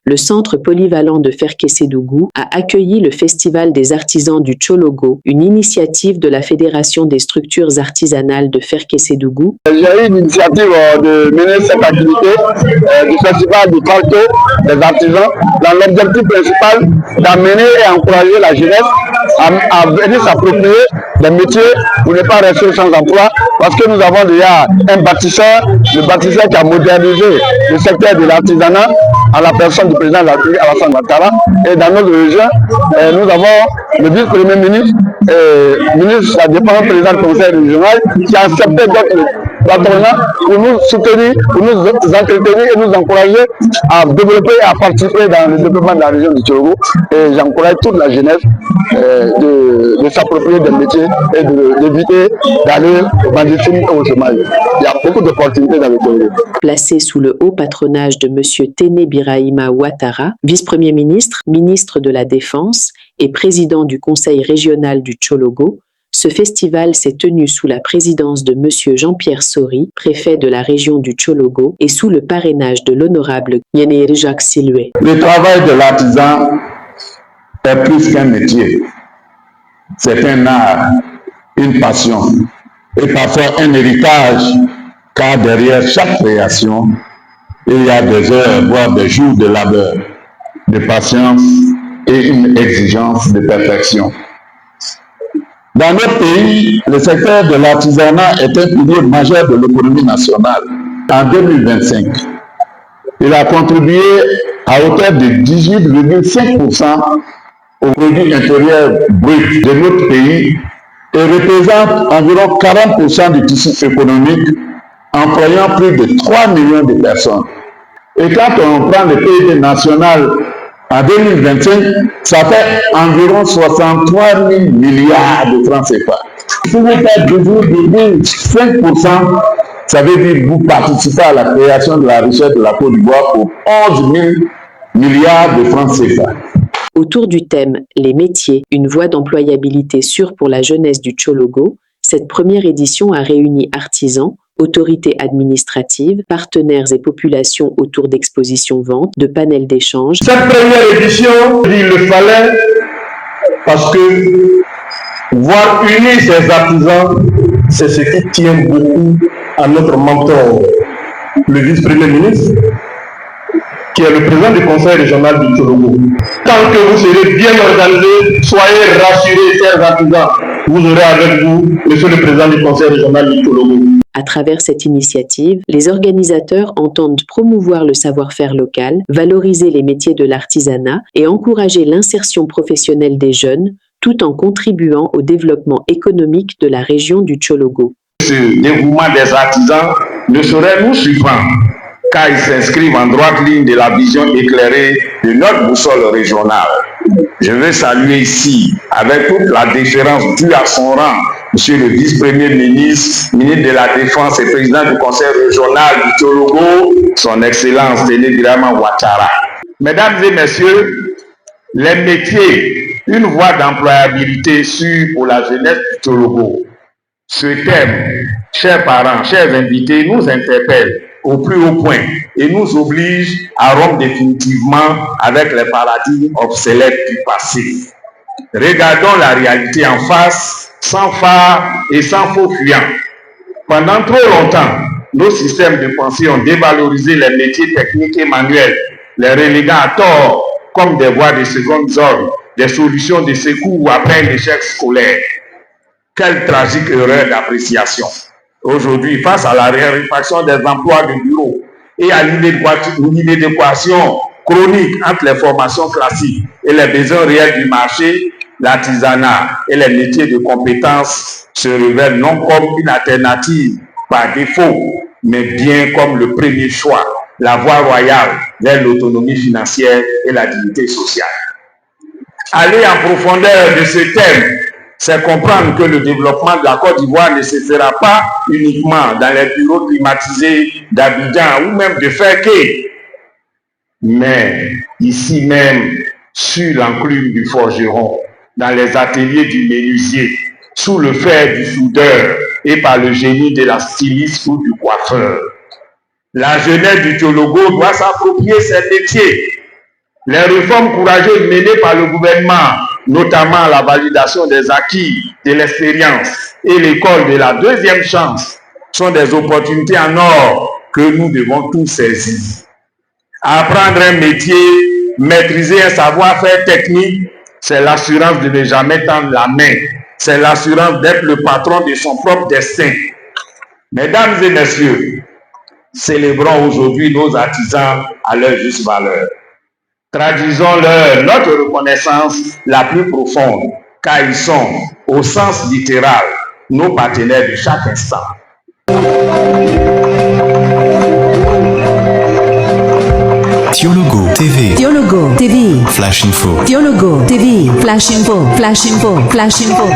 le centre polyvalent de Ferkessédougou a accueilli le Festival des artisans du Tchologo, une initiative de la Fédération des structures artisanales de Ferkessédougou. J'ai eu une initiative de mener cette activité du Festival du Palto des artisans dans l'objectif principal d'amener et encourager la jeunesse à venir s'approprier des métiers pour ne pas rester sans emploi, parce que nous avons déjà un bâtisseur, le bâtisseur qui a modernisé le secteur de l'artisanat à la personne du président de la République, Alassane Ouattara. Et dans notre région, nous avons le vice-premier ministre, ministre de la Défense, président du conseil régional, qui a accepté notre patronat pour nous soutenir, pour nous entretenir et nous encourager à développer et à participer dans le développement de la région du Tchologo. Et j'encourage toute la jeunesse de s'approprier des métiers et d'éviter d'aller au banditisme et au chômage. Il y a beaucoup d'opportunités dans le Tchologo. Placé sous le haut patronage de M. Téné Birahima Ouattara, vice-premier ministre, ministre de la Défense et président du conseil régional du Tchologo, ce festival s'est tenu sous la présidence de M. Jean-Pierre Sori, préfet de la région du Tchologo, et sous le parrainage de l'honorable Nyeneiri Jacques Silué. Le travail de l'artisan est plus qu'un métier. C'est un art, une passion et parfois un héritage, car derrière chaque création, il y a des heures, voire des jours de labeur, de patience et une exigence de perfection. Dans notre pays, le secteur de l'artisanat est un pilier majeur de l'économie nationale. En 2025, il a contribué à hauteur de 18,5% au produit intérieur brut de notre pays et représente environ 40% du tissu économique, employant plus de 3 millions de personnes. Et quand on prend le PIB national en 2025, ça fait environ 63 000 milliards de francs CFA. Si vous faites 18,5%, ça veut dire que vous participez à la création de la richesse de la Côte d'Ivoire pour 11 000 milliards de francs CFA. Autour du thème « Les métiers, une voie d'employabilité sûre pour la jeunesse du Tchologo », cette première édition a réuni artisans, autorités administratives, partenaires et populations autour d'expositions-ventes, de panels d'échange. Cette première édition, il le fallait parce que voir unir ces artisans, c'est ce qui tient beaucoup à notre mentor, le vice-premier ministre, qui est le président du conseil régional du Tchologo. Tant que vous serez bien organisés, soyez rassurés, chers artisans, vous aurez avec vous monsieur le président du conseil régional du Tchologo. À travers cette initiative, les organisateurs entendent promouvoir le savoir-faire local, valoriser les métiers de l'artisanat et encourager l'insertion professionnelle des jeunes, tout en contribuant au développement économique de la région du Tchologo. Ce dévouement des artisans ne saurait nous surprendre, car ils s'inscrivent en droite ligne de la vision éclairée de notre boussole régionale. Je veux saluer ici, avec toute la déférence due à son rang, Monsieur le vice-premier ministre, ministre de la Défense et président du conseil régional du Tchologo, son Excellence Téné Birahima Ouattara. Mesdames et messieurs, les métiers, une voie d'employabilité sûre pour la jeunesse du Tchologo. Ce thème, chers parents, chers invités, nous interpelle au plus haut point et nous oblige à rompre définitivement avec les paradigmes obsolètes du passé. Regardons la réalité en face, sans phare et sans faux fuyant. Pendant trop longtemps, nos systèmes de pensée ont dévalorisé les métiers techniques et manuels, les reléguant à tort comme des voies de seconde zone, des solutions de secours après un échec scolaire. Quelle tragique erreur d'appréciation. Aujourd'hui, face à la raréfaction des emplois de bureau et à l'inadéquation chronique entre les formations classiques et les besoins réels du marché, l'artisanat et les métiers de compétences se révèlent non comme une alternative par défaut, mais bien comme le premier choix, la voie royale vers l'autonomie financière et la dignité sociale. Aller en profondeur de ce thème, c'est comprendre que le développement de la Côte d'Ivoire ne se fera pas uniquement dans les bureaux climatisés d'Abidjan ou même de Ferké, mais ici même sur l'enclume du forgeron, dans les ateliers du menuisier, sous le fer du soudeur et par le génie de la styliste ou du coiffeur. La jeunesse du Tchologo doit s'approprier ces métiers Les réformes courageuses menées par le gouvernement, notamment la validation des acquis de l'expérience et l'école de la deuxième chance, sont des opportunités en or que nous devons tous saisir. Apprendre un métier, maîtriser un savoir-faire technique, c'est l'assurance de ne jamais tendre la main. C'est l'assurance d'être le patron de son propre destin. Mesdames et messieurs, célébrons aujourd'hui nos artisans à leur juste valeur. Traduisons-leur notre reconnaissance la plus profonde, car ils sont, au sens littéral, nos partenaires de chaque instant. Thiologo TV. Thiologo TV. Flash Info. Thiologo TV. Flash Info. Flash Info. Flash Info.